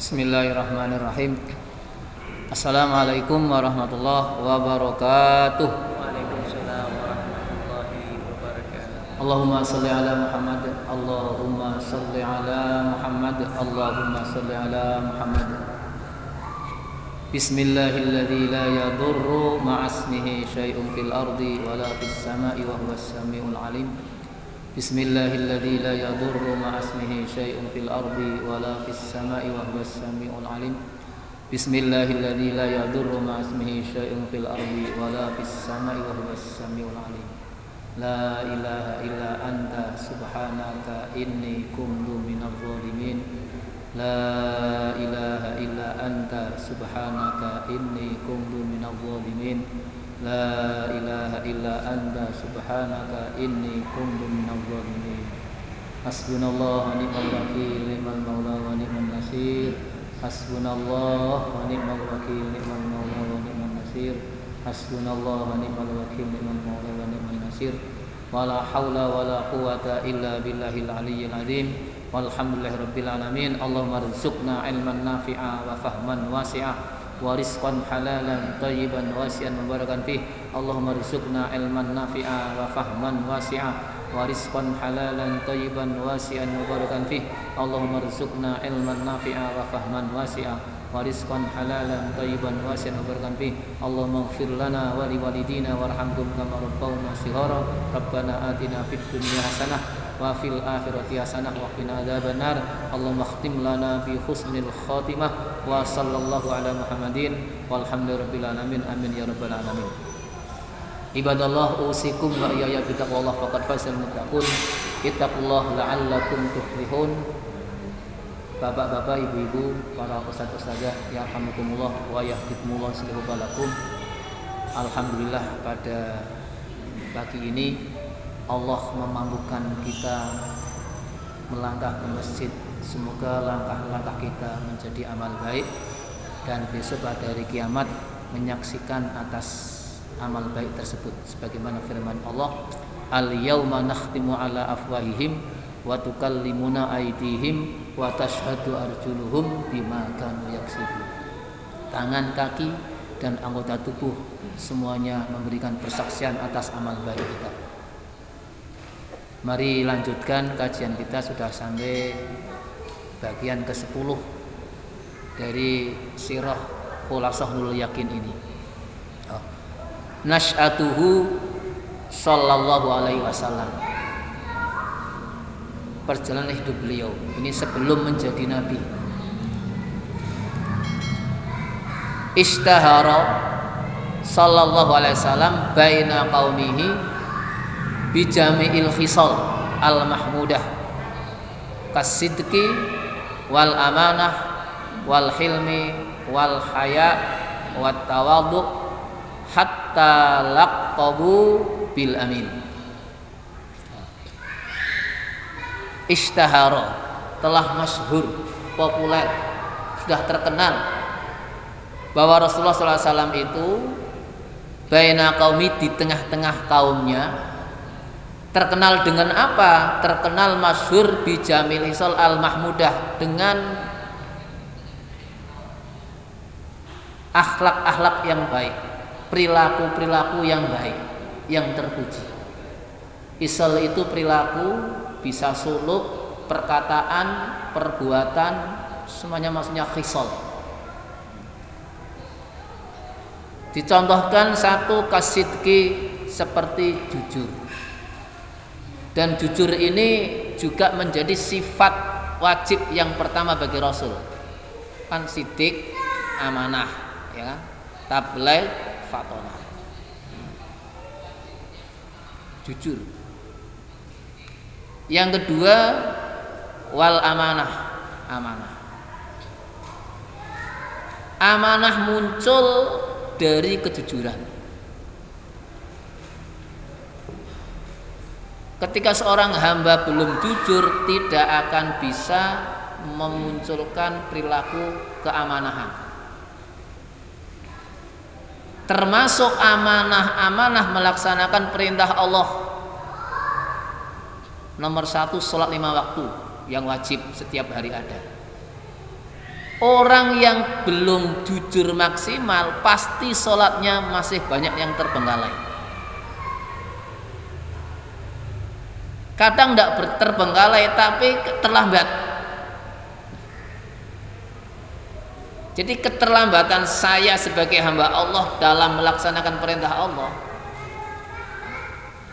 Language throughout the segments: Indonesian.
Bismillahirrahmanirrahim. Assalamualaikum warahmatullahi wabarakatuh. Waalaikumsalam warahmatullahi wabarakatuh. Allahumma salli ala Muhammad. Allahumma salli ala Muhammad. Allahumma salli ala Muhammad. Bismillahilladzi la yadurru ma'asmihi syai'un fil ardi wala fis sama'i wa huwas samiul alim. Bismillahilladzi la yadurru ma'asmihi syai'un fil ardi wala fis sama'i wa huwas samiul alim. Bismillahilladzi la yadurru ma'asmihi syai'un fil ardi wala fis sama'i wa huwas samiul alim. La ilaha illa anta subhanaka inni kuntu minadh dhalimin. La ilaha illa anta subhanaka inni kuntu minadh dhalimin. La ilaha illa anta subhanaka inni kuntu minadh dhalimin. Hasbunallah wa ni'mal wakil, ni'mal maula wa ni'man nasir. Hasbunallah wa ni'mal wakil, ni'mal maula wa ni'man nasir. Hasbunallah wa ni'mal wakil, ni'mal maula wa ni'man nasir. Wala haula wala quwata illa billahil aliyyil azim. Walhamdulillahi rabbil alamin. Allahumma rzuqna ilman nafi'a wa fahman wasi'a wa rizqan halalan thayyiban wasi'an mubarakan fih. Allahumma rzuqna ilman nafi'a wa fahman wasi'a wa rizqan halalan thayyiban wasi'an mubarakan fih. Allahumma rzuqna ilman nafi'a wa fahman wasi'a wa rizqan halalan thayyiban wasi'an mubarakan fih. Allahumma ighfir lana wa liwalidina warhamhum kama rabbawna shighara. Rabbana atina fid dunya hasanah wa fil akhirati hasanah wa qina adzabannar. Allahumma khtim lana bi husnil khatimah wa sallallahu ala Muhammadin walhamdulillahirabbil alamin. Amin ya rabbal alamin. Ibadallah, usikum wa iyaya bittaqwallah faqad fazal muttaqun. Ittaqullah la'allakum tuflihun. Bapak-bapak, ibu-ibu, para ustaz-ustazah, yarhamukumullah wa yahdikumullah sallallahu balakum. Alhamdulillah, pada pagi ini Allah memampukan kita melangkah ke masjid. Semoga langkah-langkah kita menjadi amal baik dan besok pada hari kiamat menyaksikan atas amal baik tersebut sebagaimana firman Allah, al-yauma nakhtimu ala afwahihim wa tukallimuna aydihim wa tashhadu arjuluhum bima kanu yaksibun. Tangan, kaki dan anggota tubuh semuanya memberikan persaksian atas amal baik kita. Mari lanjutkan kajian kita, sudah sampai bagian ke-10 dari sirah Khulasatul Yakin ini. Nasy'atuhu sallallahu alaihi wasallam. Perjalanan hidup beliau ini sebelum menjadi nabi. Ishtahara sallallahu alaihi wasallam baina qaumihi bijami'il khisal al mahmudah kasidqi wal amanah wal hilmi wal haya wat tawadhu hatta laqabu bil amin. Ishtahara, telah masyhur, populer, sudah terkenal bahwa Rasulullah SAW itu baina qaumi, di tengah-tengah kaumnya. Terkenal dengan apa? Terkenal masyhur bijamil hisal al mahmudah, dengan akhlak-akhlak yang baik, perilaku-perilaku yang baik, yang terpuji. Hisal itu perilaku, bisa suluk, perkataan, perbuatan, semuanya maksudnya khisal. Dicontohkan satu, kasidqi, seperti jujur. Dan jujur ini juga menjadi sifat wajib yang pertama bagi Rasul. Kan sidik, amanah, ya kan? Tabligh, fatonah. Jujur. Yang kedua, wal amanah, amanah. Amanah muncul dari kejujuran. Ketika seorang hamba belum jujur, tidak akan bisa memunculkan perilaku keamanahan. Termasuk amanah melaksanakan perintah Allah. Nomor 1, sholat 5 waktu yang wajib setiap hari ada. Orang yang belum jujur maksimal pasti sholatnya masih banyak yang terbengkalai. Kadang tidak terbengkalai tapi terlambat. Jadi keterlambatan saya sebagai hamba Allah dalam melaksanakan perintah Allah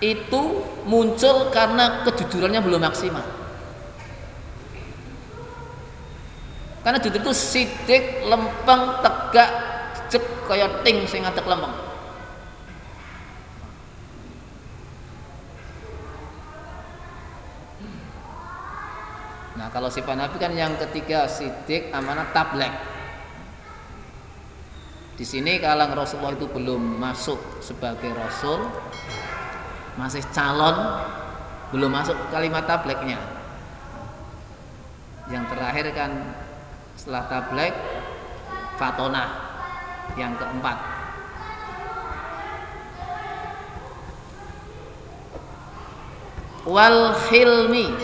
itu muncul karena kejujurannya belum maksimal. Karena jujur itu sidik, lempeng, tegak, jek kaya ting sing ngadeg lempeng. Nah, kalau sifat Nabi kan yang ketiga sidik, amanah, tablek. Di sini kalang Rasulullah itu belum masuk sebagai Rasul, masih calon, belum masuk kalimat tableknya. Yang terakhir kan setelah tablek fatonah yang keempat. Wal hilmi,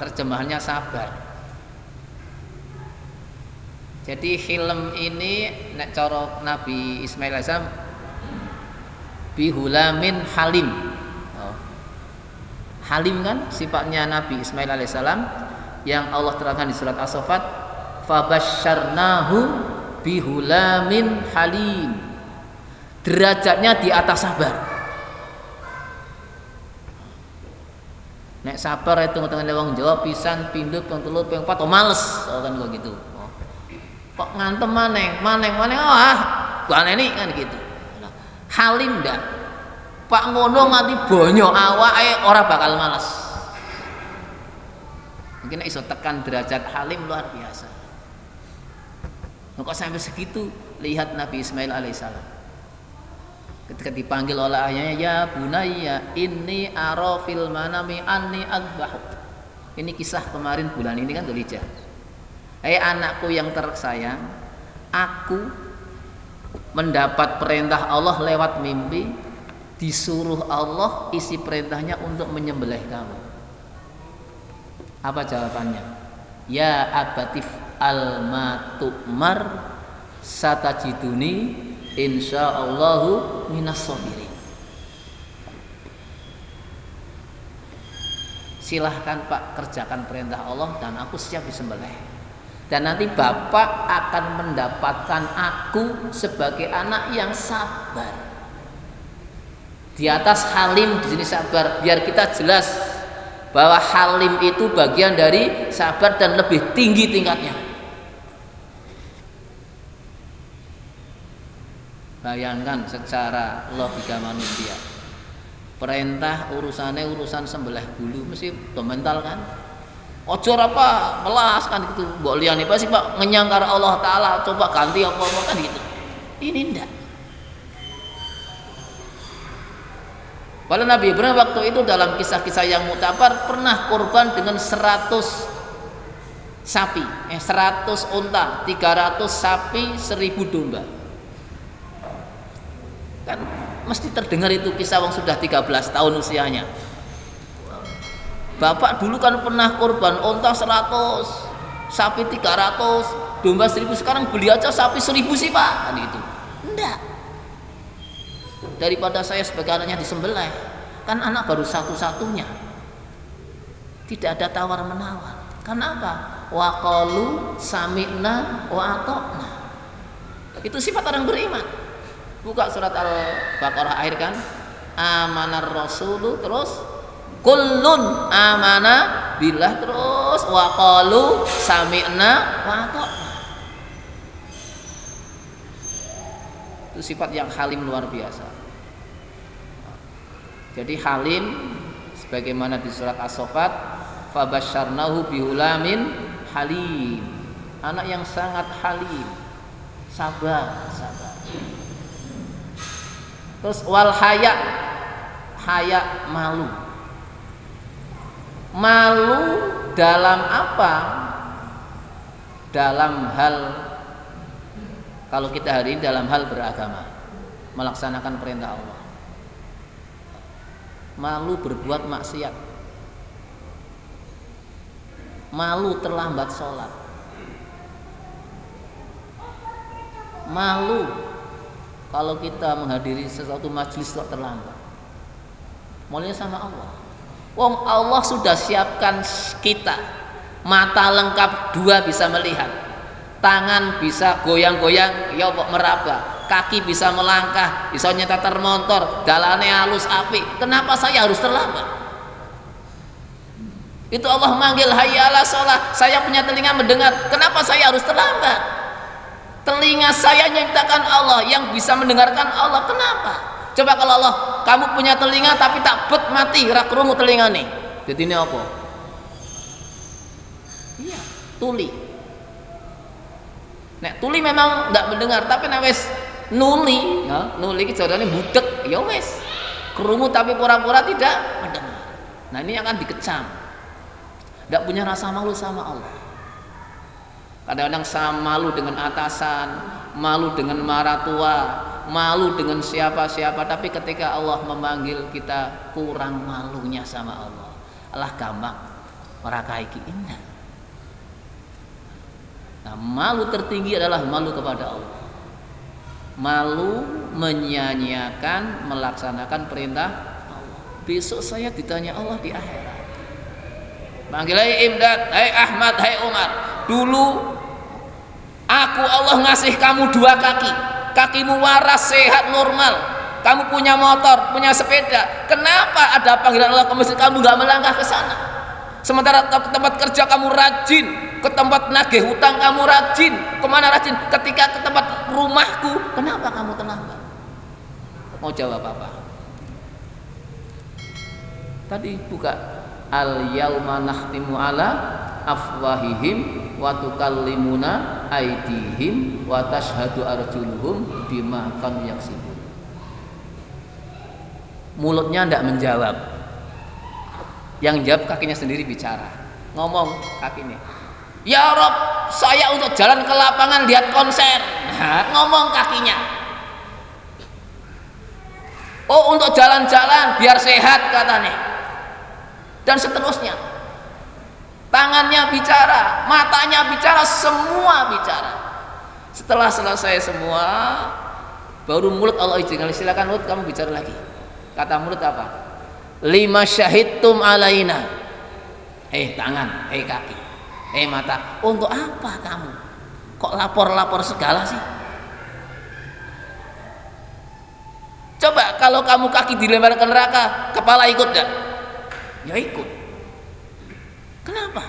terjemahannya sabar. Jadi hilm ini nek cara Nabi Ismail alaihissalam bihulamin halim. Halim kan sifatnya Nabi Ismail alaihissalam yang Allah terangkan di surat As-Saffat, fabasyarnahu bihulamin halim. Derajatnya di atas sabar. Nek sabar itu ngoten wong Jawa pisan, pindho, ping 3, ping 4 males kan kok gitu. Kok ngantem maneng baleni kan gitu. Halim ndak. Pak ngono nganti banyak awake ora bakal males. Mungkin iso tekan derajat halim luar biasa. Kok sampai segitu? Lihat Nabi Ismail alaihissalam. Ketika dipanggil oleh ayahnya, ya bunayya inni ara fil manami anni azbahu. Ini kisah kemarin bulan ini kan Dzulhijjah. Hai anakku yang tersayang, aku mendapat perintah Allah lewat mimpi, disuruh Allah isi perintahnya untuk menyembelih kamu. Apa jawabannya? Ya abatif al-matu'mar satajiduni insyaallahu minas sabirin. Silahkan Pak, kerjakan perintah Allah dan aku siap disembelih. Dan nanti Bapak akan mendapatkan aku sebagai anak yang sabar. Di atas halim, di sini sabar, biar kita jelas bahwa halim itu bagian dari sabar dan lebih tinggi tingkatnya. Bayangkan secara logika manusia, perintah urusannya urusan sembelih bulu mesti mental kan? Ojo apa melas kan gitu. Mbok liyane pasti Pak ngenyang karo Allah taala, coba ganti apa kan gitu. Ini ndak. Padahal Nabi Ibrahim waktu itu dalam kisah-kisah yang mutabar pernah kurban dengan 100 sapi, 100 unta, 300 sapi, 1000 domba. Kan mesti terdengar itu kisah yang sudah 13 tahun usianya. Bapak dulu kan pernah kurban unta 100, sapi 300, domba 1000, sekarang beli aja sapi 1000 sih Pak, kan itu. Enggak. Daripada saya sebagai anaknya disembelih, kan anak baru satu-satunya, tidak ada tawar menawar. Kenapa? Wa qalu sami'na wa ata'na. Itu sifat orang beriman. Buka surat Al-Baqarah akhir kan, amanar rasulu, terus kullun amana billah, terus wa qalu sami'na wa ata'na. Itu sifat yang halim luar biasa. Jadi halim sebagaimana di surat As-Saffat, fabasyarnahu bihulamin halim. Anak yang sangat halim, sabar. Terus wal haya, malu. Malu dalam apa? Dalam hal, kalau kita hari ini dalam hal beragama, melaksanakan perintah Allah. Malu berbuat maksiat. Malu terlambat sholat. Malu kalau kita menghadiri sesuatu majelis terlambat. Malunya sama Allah. Wong Allah sudah siapkan kita. Mata lengkap, 2 bisa melihat. Tangan bisa goyang-goyang, ya kok meraba. Kaki bisa melangkah, bisa nyetar motor, dalane halus apik. Kenapa saya harus terlambat? Itu Allah manggil, hayya 'alas shalah. Saya punya telinga mendengar. Kenapa saya harus terlambat? Telinga saya nyiptakan Allah, yang bisa mendengarkan Allah. Kenapa? Coba kalau Allah, kamu punya telinga tapi tak bet mati, ra krungu telingane. Jadi ini apa? Iya, tuli. Nek tuli memang tidak mendengar, tapi nek wis nuli, ya, nuli ki jarane budek, ya wis. Krungu tapi pura-pura tidak mendengar. Nah, ini akan dikecam. Tidak punya rasa malu sama Allah. Kadang-kadang saya malu dengan atasan, malu dengan marah tua, malu dengan siapa-siapa, tapi ketika Allah memanggil kita kurang malunya sama Allah. Allah gampang ora kae iki indah. Nah, malu tertinggi adalah malu kepada Allah. Malu menyanyiakan, melaksanakan perintah Allah. Besok saya ditanya Allah di akhirat. Manggil, hai Imdad, hai Ahmad, hai Umar. Dulu aku Allah ngasih kamu 2 kaki. Kakimu waras, sehat, normal. Kamu punya motor, punya sepeda. Kenapa ada panggilan Allah ke masjid kamu gak melangkah ke sana? Sementara ke tempat kerja kamu rajin, ke tempat nagih hutang kamu rajin. Kemana rajin? Ketika ke tempat rumahku, kenapa kamu terlambat? Mau jawab apa? Tadi buka, al yauma nakhtimu ala afwahihim wa tukallimuna aydihim wa tashhadu arjuluhum bima kanu yaksibun. Mulutnya tidak menjawab, yang jawab kakinya sendiri bicara. Ngomong kakinya, ya Rob, saya untuk jalan ke lapangan lihat konser. Nah, ngomong kakinya, oh untuk jalan-jalan biar sehat katanya. Dan seterusnya. Tangannya bicara, matanya bicara, semua bicara. Setelah selesai semua, baru mulut Allah izinkan, silakan mulut kamu bicara lagi. Kata mulut apa? Lima syahidtum alaina. Tangan, kaki, mata. Untuk apa kamu? Kok lapor-lapor segala sih? Coba kalau kamu kaki dilempar ke neraka, kepala ikut enggak? Ya ikut. Kenapa?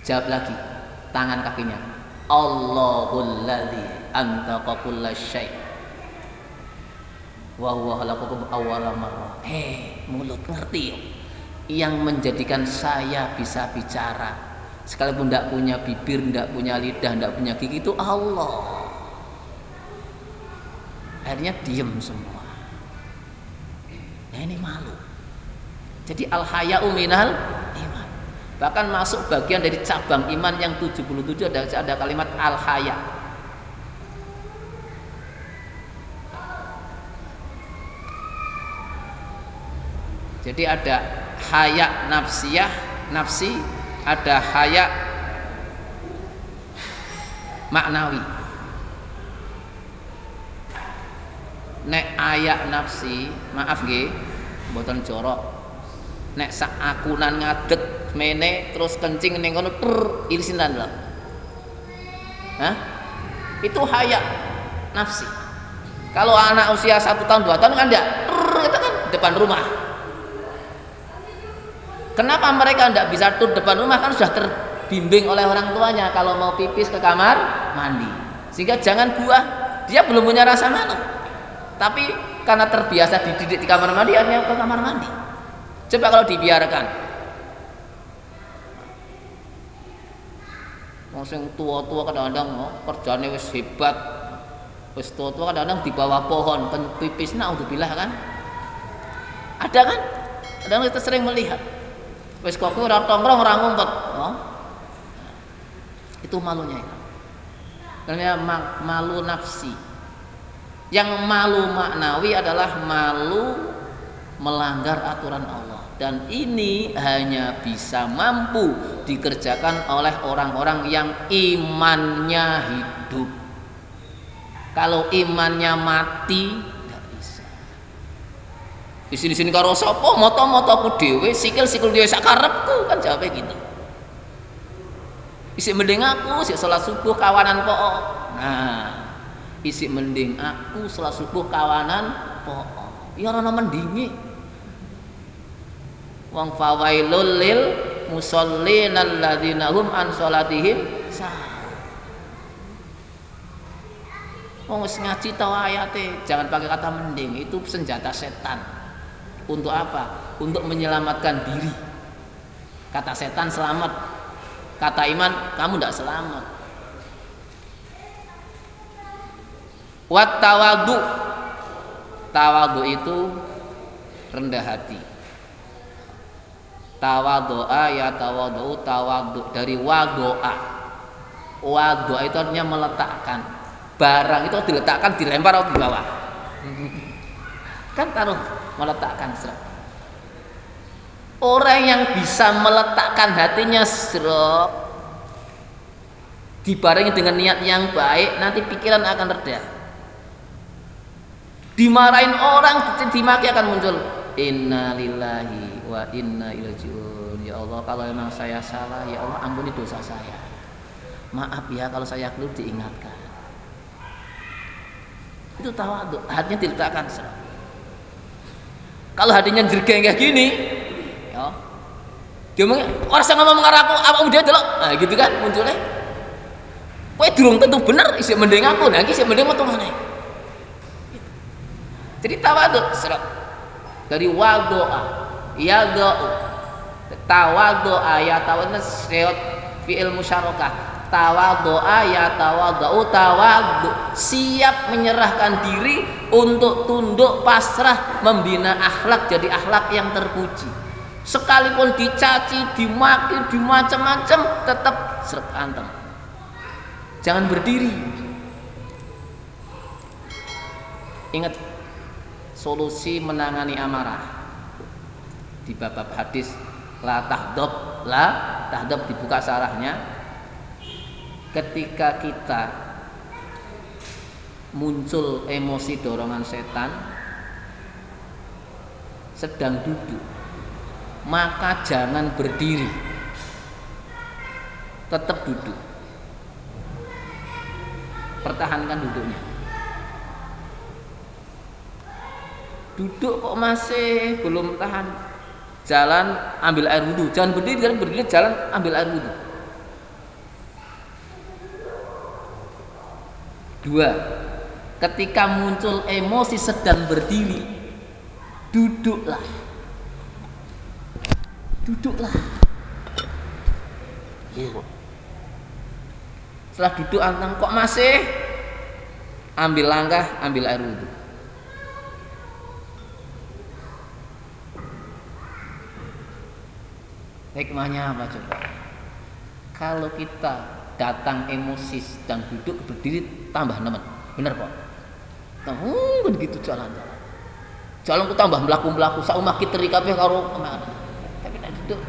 Jawab lagi, tangan kakinya. Allahul ladzi antaqa kullasyai' wa huwa khalaqakum awwala marrah. Mulut ngerti ya? Yang menjadikan saya bisa bicara, sekalipun tidak punya bibir, tidak punya lidah, tidak punya gigi, itu Allah. Akhirnya diem semua. Nah, ini malu. Jadi al-haya'u minal iman. Bahkan masuk bagian dari cabang iman yang 77 ada kalimat al-haya. Jadi ada haya nafsiyah, nafsi, ada haya maknawi. Nek ayak nafsi, maaf nggih, mboten jorok. Nek sak akunan ngadeg mene terus kencing ning kono ilisinan lho. Hah? Itu haya nafsi. Kalau anak usia 1 tahun 2 tahun kan enggak, itu kan depan rumah. Kenapa mereka enggak bisa tur depan rumah? Kan sudah terbimbing oleh orang tuanya kalau mau pipis ke kamar mandi. Sehingga jangan buah, dia belum punya rasa malu. Tapi karena terbiasa dididik di kamar mandi, akhirnya ke kamar mandi. Coba kalau dibiarkan, sing tua-tua kadang-kadang kerjane wis hebat, wis tua-tua kadang-kadang di bawah pohon pipisna udzubillah kan, ada kan? Kadang kita sering melihat, wis kok ora tongkrong ora ngumpet, itu malunya itu. Karena malu nafsi. Yang malu maknawi adalah malu melanggar aturan Allah. Dan ini hanya bisa mampu dikerjakan oleh orang-orang yang imannya hidup. Kalau imannya mati, tidak bisa. Di sini karo sapa moto-motoku dhewe, sikil-sikil dhewe sak karepku, kan jawabnya gitu. Isik mending aku sik salat subuh kawanan pokok. Nah, isik mending aku salat subuh kawanan pokok. Ya ora mendinge. Wong fawailul lil musallin alladzina hum an salatihim sahun. Wong wis ngaji tau ayate, jangan pakai kata mending, itu senjata setan. Untuk apa? Untuk menyelamatkan diri. Kata setan selamat, kata iman kamu tidak selamat. Wat tawadhu. Tawadhu itu rendah hati. Tawadhu'a ya tawadhu, tawadhu dari wadoa. Wadoa itu artinya meletakkan. Barang itu diletakkan, dilempar atau di bawah. Kan taruh meletakkan serap. Orang yang bisa meletakkan hatinya serap, dibarengi dengan niat yang baik, nanti pikiran akan reda. Dimarahin orang, dimaki akan muncul inna lillahi wa inna ilaihi raji'un. Ya Allah, kalau memang saya salah, ya Allah ampuni dosa saya. Maaf ya kalau saya keliru, diingatkan. Itu tawadhu, hatinya diletakkan. Kalau hatinya jergeng kayak gini, ya, dia ngomong, orang saya ngomong aku, apa dia delok, nah gitu kan munculnya. Kowe durung tentu bener, isih mending aku, nah iki isih mending metu maneh. Jadi tawadhu serap dari wadoa, ya doa, tawadhu'a ya tawadhu seot fi'il musyarakah. Tawadhu'a ya tawadhu, tawadhu siap menyerahkan diri untuk tunduk pasrah membina akhlak jadi akhlak yang terpuji. Sekalipun dicaci, dimaki, dimacam-macam tetap seret anteng. Jangan berdiri. Ingat solusi menangani amarah di bab hadis la tahdab dibuka sarahnya. Ketika kita muncul emosi dorongan setan sedang duduk, maka jangan berdiri, tetap duduk, pertahankan duduknya. Duduk kok masih belum tahan, jalan ambil air wudhu, jangan berdiri jalan ambil air wudhu. 2. Ketika muncul emosi sedang berdiri, duduklah. Setelah duduk anteng kok masih, ambil langkah, ambil air wudhu. Hikmahnya apa coba? Kalau kita datang emosi sedang duduk berdiri tambah nemen, bener kok? Begitu jalan ku tambah melaku sak omah ki teri kabeh karo kemana? Tapi nek duduk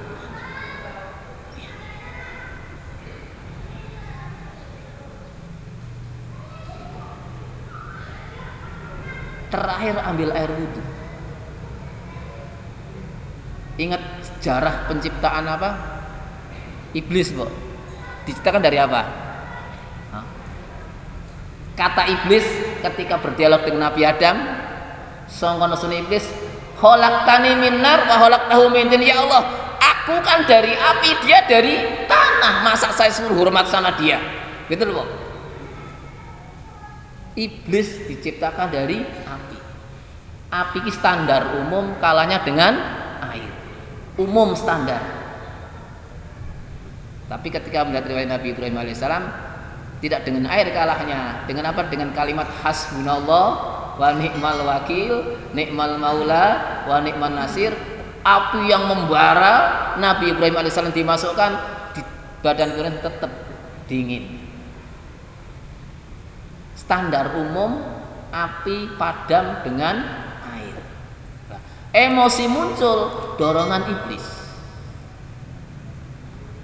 terakhir ambil air wudhu. Ingat sejarah penciptaan apa? Iblis, Pak. Diciptakan dari apa? Kata iblis ketika berdialog dengan Nabi Adam, sangka nesune iblis, khalaqtani min nar wa khalaqtahu min tin. Ya Allah, aku kan dari api, dia dari tanah. Masa saya suruh hormat sama dia? Gitu loh, Pak. Iblis diciptakan dari api. Api ki standar umum kalahnya dengan air. Umum standar. Tapi ketika melihat riwayat Nabi Ibrahim alaihissalam, tidak dengan air kalahnya, dengan apa? Dengan kalimat hasbunallah wa ni'mal wakil, ni'mal maula wa ni'man nasir. Api yang membara, Nabi Ibrahim alaihissalam dimasukkan di badan Ibrahim tetap dingin. Standar umum api padam dengan air. Nah, Emosi muncul, dorongan iblis.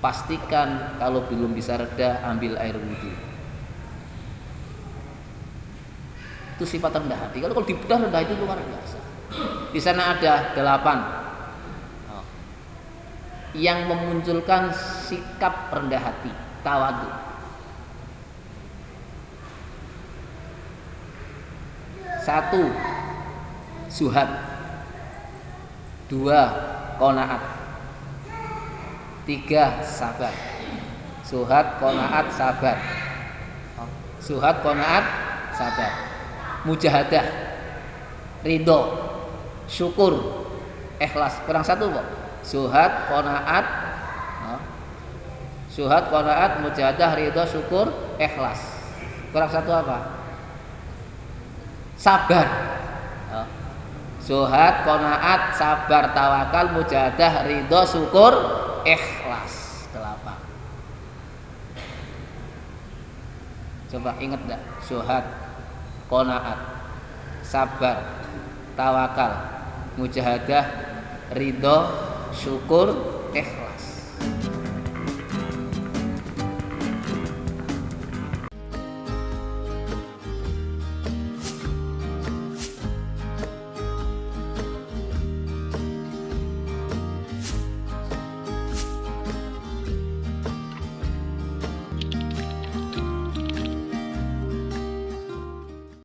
Pastikan kalau belum bisa reda, ambil air wudhu. Itu sifat rendah hati. Kalau dibedah rendah itu luar biasa. Di sana ada 8 yang memunculkan sikap rendah hati, tawadhu. Satu, zuhad. 2, qanaat. 3, sabar. Zuhad, qanaat, sabar. Zuhad, qanaat, sabar. Mujahadah, ridho, syukur, ikhlas. Kurang satu kok. Zuhad, qanaat, zuhad, qanaat, mujahadah, ridho, syukur, ikhlas. Kurang satu apa? Sabar. Zuhad, qanaat, sabar, tawakal, mujahadah, ridho, syukur, ikhlas. 8. Coba ingat enggak? Zuhad, qanaat, sabar, tawakal, mujahadah, ridho, syukur, ikhlas.